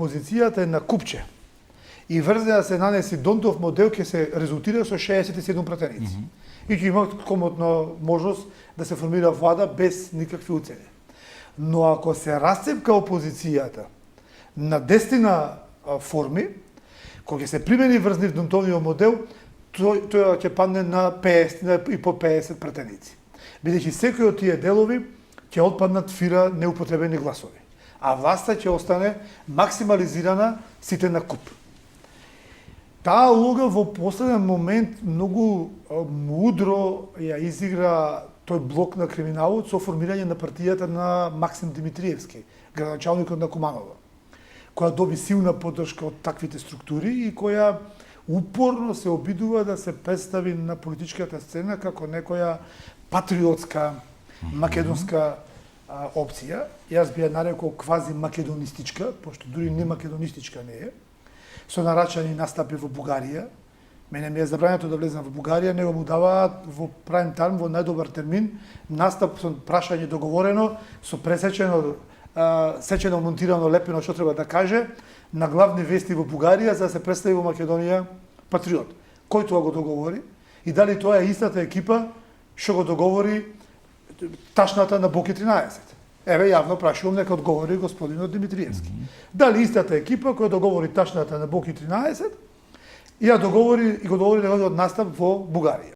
опозицијата е на купче и врзе да се нанеси Донтов модел, ќе се резултира со 67 пратеници. И ќе има комотно можност да се формира влада без никакви уцени. Но ако се расцепка опозицијата на 10 форми, кога ќе се примени врз нив Донтовиот модел, тој ќе падне на 50 и по 50 пратеници. Бидејќи секој од тие делови ќе отпаднат фира неупотребени гласови, а власта ќе остане максимализирана сите на куп. Таа улога во последен момент многу мудро ја изигра тој блок на криминалот со формирање на партијата на Максим Димитриевски, градоначалникот на Куманово, која доби силна поддршка од таквите структури и која упорно се обидува да се представи на политичката сцена како некоја патриотска македонска опција. Јас би ја нарекол квази македонистичка, пошто дури не македонистичка не е, со нарачани настапи во Бугарија. Мене ми е забрането да влезам во Бугарија, него му даваат во прайм тайм, во најдобар термин, настап со прашање договорено, со пресечено, сечено, монтирано, лепено, што треба да каже, на главни вести во Бугарија, за да се представи во Македонија патриот. Кој тоа го договори? И дали тоа е истата екипа што го договори ташната на Боки 13? Еве, јавно прашувам, нека одговори господинот Димитриевски. Дали истата екипа која договори ташната на Боки 13 и ја договори и го договори неговиот настап во Бугарија?